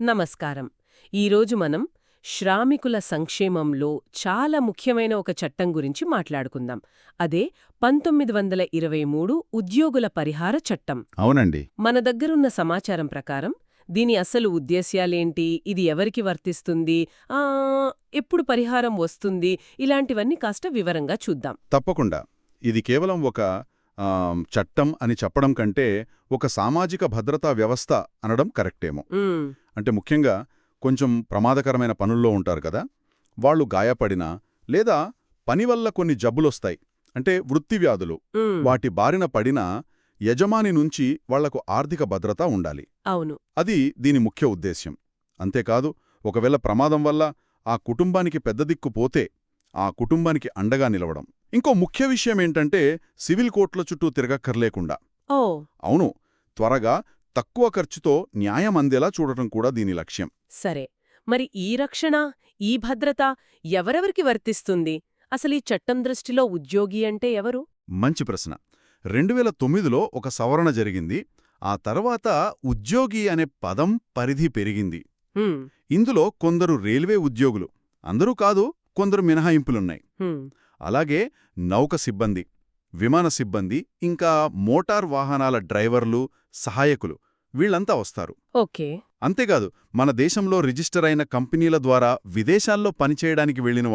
నమస్కారం. ఈరోజు మనం శ్రామికుల సంక్షేమంలో చాలా ముఖ్యమైన ఒక చట్టం గురించి మాట్లాడుకుందాం. అదే 1923 ఉద్యోగుల పరిహార చట్టం. అవునండి. మన దగ్గరున్న సమాచారం ప్రకారం దీని అసలు ఉద్దేశ్యాలేంటి, ఇది ఎవరికి వర్తిస్తుంది, ఎప్పుడు పరిహారం వస్తుంది, ఇలాంటివన్నీ కాస్త వివరంగా చూద్దాం. తప్పకుండా. ఇది కేవలం ఒక చట్టం అని చెప్పడం కంటే ఒక సామాజిక భద్రతా వ్యవస్థ అనడం కరెక్టేమో. అంటే ముఖ్యంగా కొంచెం ప్రమాదకరమైన పనుల్లో ఉంటారు కదా, వాళ్ళు గాయపడినా లేదా పని వల్ల కొన్ని జబ్బులొస్తాయి, అంటే వృత్తి వ్యాధులు, వాటి బారిన పడినా యజమాని నుంచి వాళ్లకు ఆర్థిక భద్రత ఉండాలి. అవును, అది దీని ముఖ్య ఉద్దేశ్యం. అంతేకాదు, ఒకవేళ ప్రమాదం వల్ల ఆ కుటుంబానికి పెద్ద దిక్కు పోతే ఆ కుటుంబానికి అండగా నిలవడం. ఇంకో ముఖ్య విషయమేంటంటే సివిల్ కోర్టుల చుట్టూ తిరగక్కర్లేకుండా, అవును, త్వరగా తక్కువ ఖర్చుతో న్యాయం అందేలా చూడటం కూడా దీని లక్ష్యం. సరే, మరి ఈ రక్షణ, ఈ భద్రత ఎవరెవరికి వర్తిస్తుంది? అసలు ఈ చట్టం దృష్టిలో ఉద్యోగి అంటే ఎవరు? మంచి ప్రశ్న. 2009లో ఒక సవరణ జరిగింది. ఆ తర్వాత ఉద్యోగి అనే పదం పరిధి పెరిగింది. ఇందులో కొందరు రైల్వే ఉద్యోగులు, అందరూ కాదు, కొందరు మినహాయింపులున్నాయి. అలాగే నౌక సిబ్బంది, విమాన సిబ్బంది, ఇంకా మోటార్ వాహనాల డ్రైవర్లు, సహాయకులు, వీళ్లంతా వస్తారు. ఓకే. అంతేకాదు, మన దేశంలో రిజిస్టర్ అయిన కంపెనీల ద్వారా విదేశాల్లో పనిచేయడానికి వెళ్లిన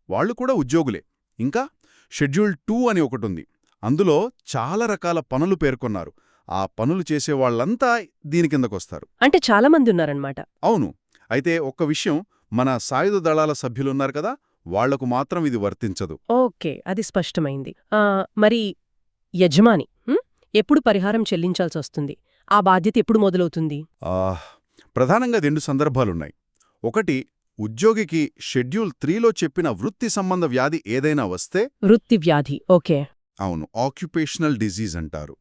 వాళ్ళు కూడా ఉద్యోగులే. ఇంకా షెడ్యూల్ 2 అని ఒకటుంది. అందులో చాలా రకాల పనులు పేర్కొన్నారు. ఆ పనులు చేసేవాళ్లంతా దీని కిందకొస్తారు. అంటే చాలామంది ఉన్నారన్నమాట. అవును. అయితే ఒక్క విషయం, మన సాయుధ దళాల సభ్యులున్నారు కదా, వాళ్లకు మాత్రం ఇది వర్తించదు. ఓకే, అది స్పష్టమైంది. మరి యజమాని ఎప్పుడు పరిహారం చెల్లించాల్సొస్తుంది? ఆ బాధ్యత ఎప్పుడు మొదలవుతుంది? ప్రధానంగా 2 సందర్భాలున్నాయి. ఒకటి, ఉద్యోగికి షెడ్యూల్ 3లో చెప్పిన వృత్తి సంబంధ వ్యాధి ఏదైనా వస్తే. వృత్తి వ్యాధి, ఓకే. అవును, ఆక్యుపేషనల్ డిజీజ్ అంటారు.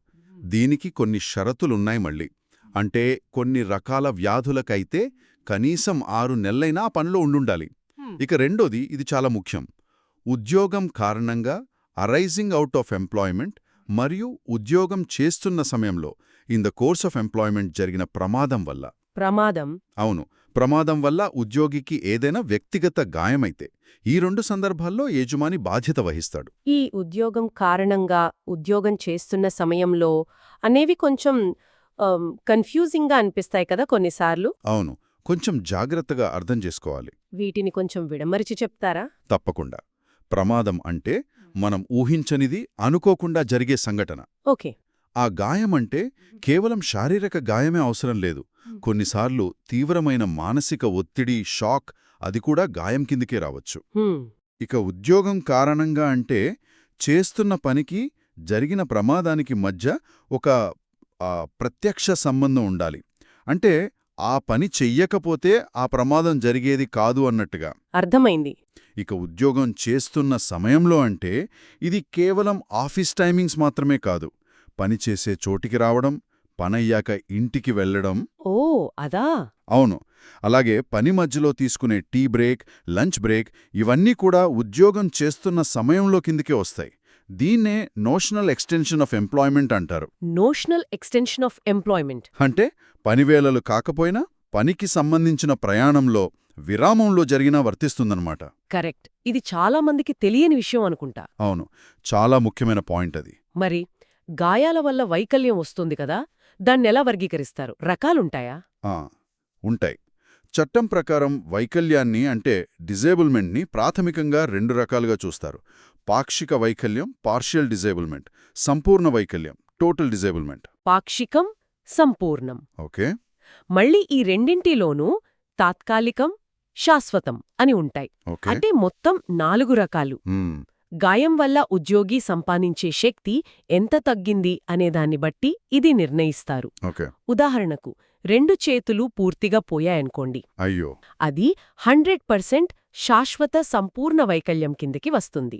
దీనికి కొన్ని షరతులున్నాయి మళ్ళీ. అంటే కొన్ని రకాల వ్యాధులకైతే కనీసం 6 నెలలైనా ఆ పనిలో ఉండుండాలి. ఇక రెండోది, ఇది చాలా ముఖ్యం, ఉద్యోగం కారణంగా అరైజింగ్ అవుట్ ఆఫ్ ఎంప్లాయ్మెంట్ మరియు ఉద్యోగం చేస్తున్న సమయంలో in the course of employment జరిగిన ప్రమాదం వల్ల. ప్రమాదం? అవును, ప్రమాదం వల్ల ఉద్యోగికి ఏదైనా వ్యక్తిగత గాయమైతే ఈ 2 సందర్భాల్లో యజమాని బాధ్యత వహిస్తాడు. ఈ ఉద్యోగం కారణంగా ఉద్యోగం చేస్తున్న సమయంలో అనేవి కొంచెం కన్ఫ్యూజింగ్గా అనిపిస్తాయి కదా కొన్నిసార్లు. అవును, కొంచెం జాగ్రత్తగా అర్థం చేసుకోవాలి. వీటిని కొంచెం విడమరిచి చెప్తారా? తప్పకుండా. ప్రమాదం అంటే మనం ఊహించనిది, అనుకోకుండా జరిగే సంఘటన. ఓకే. ఆ గాయమంటే కేవలం శారీరక గాయమే అవసరం లేదు. కొన్నిసార్లు తీవ్రమైన మానసిక ఒత్తిడి, షాక్, అది కూడా గాయం కిందికే రావచ్చు. ఇక ఉద్యోగం కారణంగా అంటే చేస్తున్న పనికి జరిగిన ప్రమాదానికి మధ్య ఒక ప్రత్యక్ష సంబంధం ఉండాలి. అంటే ఆ పని చెయ్యకపోతే ఆ ప్రమాదం జరిగేది కాదు అన్నట్టుగా. అర్థమైంది. ఇక ఉద్యోగం చేస్తున్న సమయంలో అంటే ఇది కేవలం ఆఫీస్ టైమింగ్స్ మాత్రమే కాదు, పనిచేసే చోటికి రావడం, పనయ్యాక ఇంటికి వెళ్లడం. ఓ, అదా? అవును. అలాగే పని మధ్యలో తీసుకునే టీ బ్రేక్, లంచ్ బ్రేక్, ఇవన్నీ కూడా ఉద్యోగం చేస్తున్న సమయంలో కిందికే వస్తాయి. దీన్నే నోషనల్ ఎక్స్టెన్షన్ ఆఫ్ ఎంప్లాయ్మెంట్ అంటారు. నోషనల్ ఎక్స్టెన్షన్ ఆఫ్ ఎంప్లాయ్మెంట్ అంటే పనివేళలు కాకపోయినా పనికి సంబంధించిన ప్రయాణంలో, విరామంలో జరిగినా వర్తిస్తుందన్నమాట. కరెక్ట్. ఇది చాలా మందికి తెలియని విషయం అనుకుంటా. అవును, చాలా ముఖ్యమైన పాయింట్ అది. మరి గాయాల వల్ల వైకల్యం వస్తుంది కదా, దాన్నెలా వర్గీకరిస్తారు? రకాలుంటాయా? ఉంటాయి. చట్టం ప్రకారం వైకల్యాన్ని, అంటే డిజేబుల్మెంట్ని ప్రాథమికంగా 2 రకాలుగా చూస్తారు. పాక్షిక వైకల్యం, పార్షియల్ డిజేబుల్మెంట్, సంపూర్ణ వైకల్యం, టోటల్ డిజేబుల్మెంట్. పాక్షికం, సంపూర్ణం. ఓకే. మళ్ళీ ఈ రెండింటిలోనూ తాత్కాలికం, శాశ్వతం అని ఉంటాయి. అంటే మొత్తం 4 రకాలు. గాయం వల్ల ఉద్యోగి సంపాదించే శక్తి ఎంత తగ్గింది అనేదాన్ని బట్టి ఇది నిర్ణయిస్తారు. ఉదాహరణకు 2 చేతులు పూర్తిగా పోయాయనుకోండి, అయ్యో, అది 100% శాశ్వత సంపూర్ణ వైకల్యం కిందకి వస్తుంది.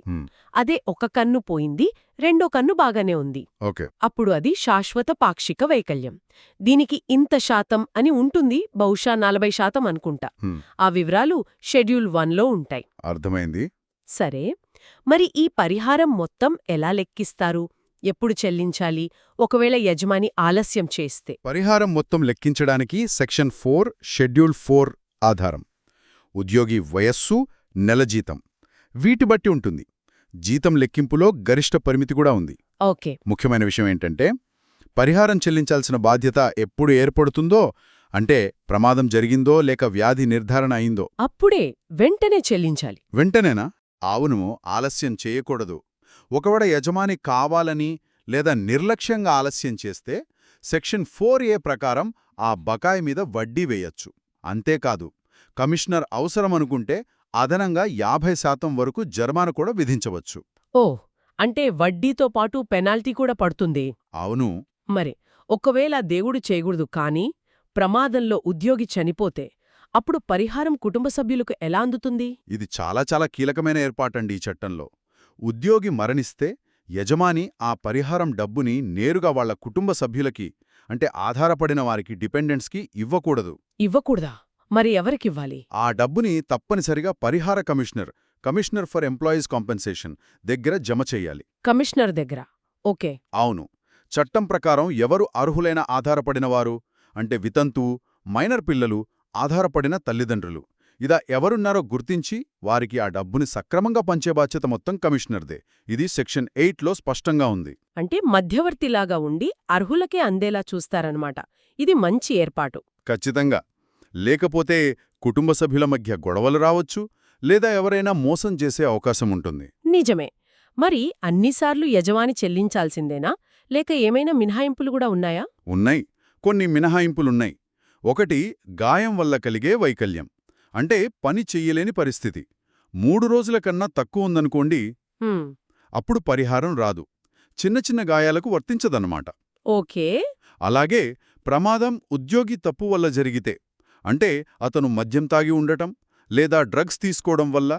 అదే ఒక కన్ను పోయింది, రెండో కన్ను బాగానే ఉంది, అప్పుడు అది శాశ్వత పాక్షిక వైకల్యం. దీనికి ఇంత శాతం అని ఉంటుంది, బహుశా 40% అనుకుంటా. ఆ వివరాలు షెడ్యూల్ 1లో ఉంటాయి. అర్థమైంది. సరే, మరి ఈ పరిహారం మొత్తం ఎలా లెక్కిస్తారు? ఎప్పుడు చెల్లించాలి ఒకవేళ యజమాని ఆలస్యం చేస్తే? పరిహారం మొత్తం లెక్కించడానికి సెక్షన్ 4 షెడ్యూల్ 4 ఆధారం. ఉద్యోగి వయస్సు, నెల జీతం వీటి బట్టి ఉంటుంది. జీతం లెక్కింపులో గరిష్ట పరిమితి కూడా ఉంది. ఓకే. ముఖ్యమైన విషయం ఏంటంటే పరిహారం చెల్లించాల్సిన బాధ్యత ఎప్పుడు ఏర్పడుతుందో, అంటే ప్రమాదం జరిగిందో లేక వ్యాధి నిర్ధారణ అయిందో అప్పుడే వెంటనే చెల్లించాలి. వెంటనేనా? అవును, ఆలస్యం చేయకూడదు. ఒకవేళ యజమాని కావాలని లేదా నిర్లక్ష్యంగా ఆలస్యం చేస్తే సెక్షన్ 4A ప్రకారం ఆ బకాయి మీద వడ్డీ వేయొచ్చు. అంతేకాదు, కమిషనర్ అవసరమనుకుంటే అదనంగా 50% వరకు జరిమానా కూడా విధించవచ్చు. ఓ, అంటే వడ్డీతో పాటు పెనాల్టీ కూడా పడుతుంది. అవును. మరి ఒకవేళ దేవుడు చేయకూడదు కానీ ప్రమాదంలో ఉద్యోగి చనిపోతే అప్పుడు పరిహారం కుటుంబ సభ్యులకు ఎలా అందుతుంది? ఇది చాలా కీలకమైన ఏర్పాటండి ఈ చట్టంలో. ఉద్యోగి మరణిస్తే యజమాని ఆ పరిహారం డబ్బుని నేరుగా వాళ్ల కుటుంబ సభ్యులకి, అంటే ఆధారపడిన వారికి, డిపెండెంట్స్కి ఇవ్వకూడదు. ఇవ్వకూడదా? మరి ఎవరికివ్వాలి? ఆ డబ్బుని తప్పనిసరిగా పరిహార కమిషనర్ ఫర్ ఎంప్లాయీస్ కాంపెన్సేషన్ దగ్గర జమ చెయ్యాలి. కమిషనర్ దగ్గర? ఓకే. అవును. చట్టం ప్రకారం ఎవరు అర్హులైన ఆధారపడినవారు అంటే వితంతువు, మైనర్ పిల్లలు, ఆధారపడిన తల్లిదండ్రులు ఇలా ఎవరున్నారో గుర్తించి వారికి ఆ డబ్బుని సక్రమంగా పంచే బాధ్యత మొత్తం కమిషనర్దే. ఇది సెక్షన్ 8లో స్పష్టంగా ఉంది. అంటే మధ్యవర్తిలాగా ఉండి అర్హులకే అందేలా చూస్తారన్నమాట. ఇది మంచి ఏర్పాటు. ఖచ్చితంగా. లేకపోతే కుటుంబ సభ్యుల మధ్య గొడవలు రావచ్చు, లేదా ఎవరైనా మోసం చేసే అవకాశం ఉంటుంది. నిజమే. మరి అన్నిసార్లు యజమాని చెల్లించాల్సిందేనా లేక ఏమైనా మినహాయింపులు కూడా ఉన్నాయా? ఉన్నాయి. కొన్ని మినహాయింపులున్నాయి. ఒకటి, గాయం వల్ల కలిగే వైకల్యం, అంటే పని చెయ్యలేని పరిస్థితి. 3 రోజుల కన్నా తక్కువ ఉందనుకోండి, అప్పుడు పరిహారం రాదు. చిన్న గాయాలకు వర్తించదన్నమాట. ఓకే. అలాగే ప్రమాదం ఉద్యోగి తప్పు వల్ల జరిగితే, అంటే అతను మద్యం తాగి ఉండటం, లేదా డ్రగ్స్ తీసుకోవడం వల్ల,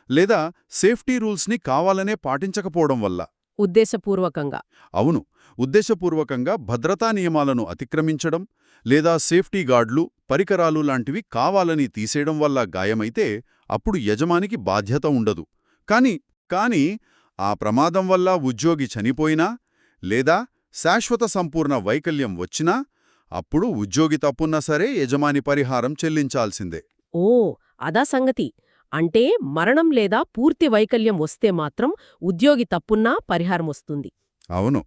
లేదా సేఫ్టీ రూల్స్ని కావాలనే పాటించకపోవడం వల్ల. ఉద్దేశపూర్వకంగా? అవును, ఉద్దేశపూర్వకంగా భద్రతా నియమాలను అతిక్రమించడం, లేదా సేఫ్టీ గార్డులు, పరికరాలు లాంటివి కావాలని తీసేయడం వల్ల గాయమైతే అప్పుడు యజమానికి బాధ్యత ఉండదు. కానీ ఆ ప్రమాదం వల్ల ఉద్యోగి చనిపోయినా, లేదా శాశ్వత సంపూర్ణ వైకల్యం వచ్చినా అప్పుడు ఉద్యోగి తప్పున్నా సరే యజమాని పరిహారం చెల్లించాల్సిందే. ఓ, అదా సంగతి. అంటే మరణం లేదా పూర్తి వైకల్యం వస్తే మాత్రం ఉద్యోగి తప్పున్నా పరిహారం వస్తుంది. అవును.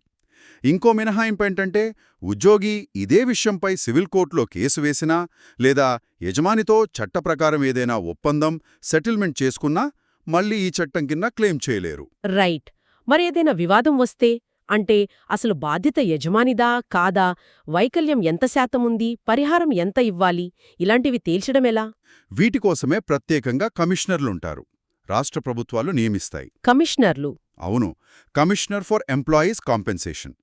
ఇంకో మినహాయింపేంటంటే ఉద్యోగి ఇదే విషయంపై సివిల్ కోర్టులో కేసు వేసినా, లేదా యజమానితో చట్టప్రకారం ఏదైనా ఒప్పందం, సెటిల్మెంట్ చేసుకున్నా మళ్ళీ ఈ చట్టం కింద క్లెయిమ్ చేయలేరు. రైట్. మరి ఏదైనా వివాదం వస్తే, అంటే అసలు బాధ్యత యజమానిదా కాదా, వైకల్యం ఎంత శాతం ఉంది, పరిహారం ఎంత ఇవ్వాలి, ఇలాంటివి తేల్చడమెలా? వీటికోసమే ప్రత్యేకంగా కమిషనర్లుంటారు. రాష్ట్ర ప్రభుత్వాలు నియమిస్తాయి. కమిషనర్లు? అవును, కమిషనర్ ఫర్ ఎంప్లాయీస్ కాంపెన్సేషన్.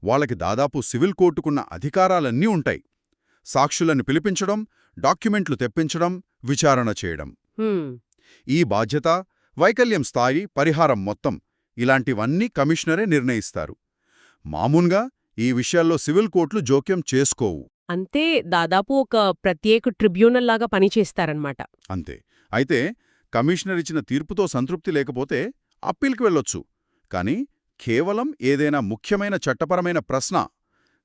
వాళ్ళకి దాదాపు సివిల్ కోర్టుకున్న అధికారాలన్నీ ఉంటాయి. సాక్షులను పిలిపించడం, డాక్యుమెంట్లు తెప్పించడం, విచారణ చేయడం. ఈ బాధ్యత, వైకల్యం స్థాయి, పరిహారం మొత్తం ఇలాంటివన్నీ కమిషనరే నిర్ణయిస్తారు. మామూలుగా ఈ విషయాల్లో సివిల్ కోర్టులు జోక్యం చేసుకోవు. అంతే, దాదాపు ఒక ప్రత్యేక ట్రిబ్యునల్ లాగా పనిచేస్తారన్నమాట. అంతే. అయితే కమిషనర్ ఇచ్చిన తీర్పుతో సంతృప్తి లేకపోతే అప్పీల్కి వెళ్ళొచ్చు. కానీ కేవలం ఏదైనా ముఖ్యమైన చట్టపరమైన ప్రశ్న,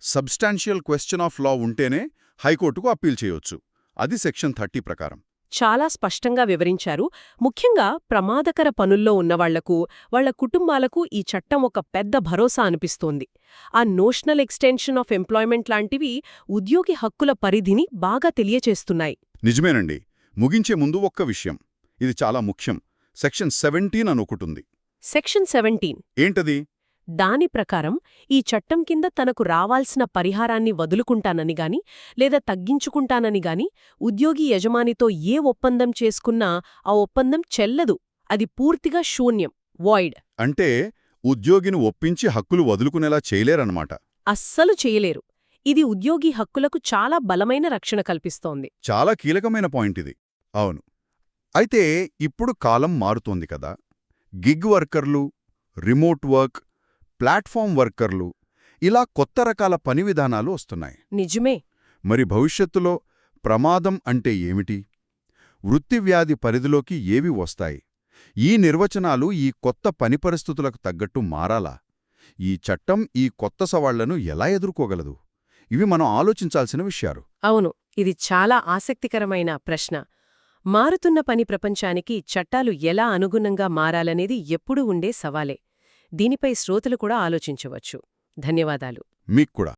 సబ్స్టాన్షియల్ క్వశ్చన్ ఆఫ్ లా ఉంటేనే హైకోర్టుకు అప్పీల్ చేయొచ్చు. అది సెక్షన్ 30 ప్రకారం. చాలా స్పష్టంగా వివరించారు. ముఖ్యంగా ప్రమాదకర పనుల్లో ఉన్నవాళ్లకు, వాళ్ల కుటుంబాలకు ఈ చట్టం ఒక పెద్ద భరోసా అనిపిస్తోంది. ఆ నోషనల్ ఎక్స్టెన్షన్ ఆఫ్ ఎంప్లాయ్మెంట్ లాంటివి ఉద్యోగి హక్కుల పరిధిని బాగా తెలియచేస్తున్నాయి. నిజమేనండి. ముగించే ముందు ఒక్క విషయం, ఇది చాలా ముఖ్యం. సెక్షన్ 17 అని ఒకటుంది. సెక్షన్ 17 ఏంటది? దాని ప్రకారం ఈ చట్టం కింద తనకు రావాల్సిన పరిహారాన్ని వదులుకుంటానని గాని లేదా తగ్గించుకుంటానని గాని ఉద్యోగి యజమానితో ఏ ఒప్పందం చేసుకున్నా ఆ ఒప్పందం చెల్లదు. అది పూర్తిగా శూన్యం, వాయిడ్. అంటే ఉద్యోగిని ఒప్పించి హక్కులు వదులుకునేలా చేయలేరన్నమాట. అస్సలు చేయలేరు. ఇది ఉద్యోగి హక్కులకు చాలా బలమైన రక్షణ కల్పిస్తోంది. చాలా కీలకమైన పాయింట్ ఇది. అవును. అయితే ఇప్పుడు కాలం మారుతోంది కదా. గిగ్ వర్కర్లు, రిమోట్ వర్క్, ప్లాట్ఫామ్ వర్కర్లు, ఇలా కొత్త రకాల పని విధానాలు వస్తున్నాయి. నిజమే. మరి భవిష్యత్తులో ప్రమాదం అంటే ఏమిటి? వృత్తివ్యాధి పరిధిలోకి ఏవి వస్తాయి? ఈ నిర్వచనాలు ఈ కొత్త పని పరిస్థితులకు తగ్గట్టు మారాలా? ఈ చట్టం ఈ కొత్త సవాళ్లను ఎలా ఎదుర్కోగలదు? ఇవి మనం ఆలోచించాల్సిన విషయాలు. అవును, ఇది చాలా ఆసక్తికరమైన ప్రశ్న. మారుతున్న పని ప్రపంచానికి చట్టాలు ఎలా అనుగుణంగా మారాలనేది ఎప్పుడూ ఉండే సవాలే. దీనిపై శ్రోతలు కూడా ఆలోచించవచ్చు. ధన్యవాదాలు. మీకు కూడా.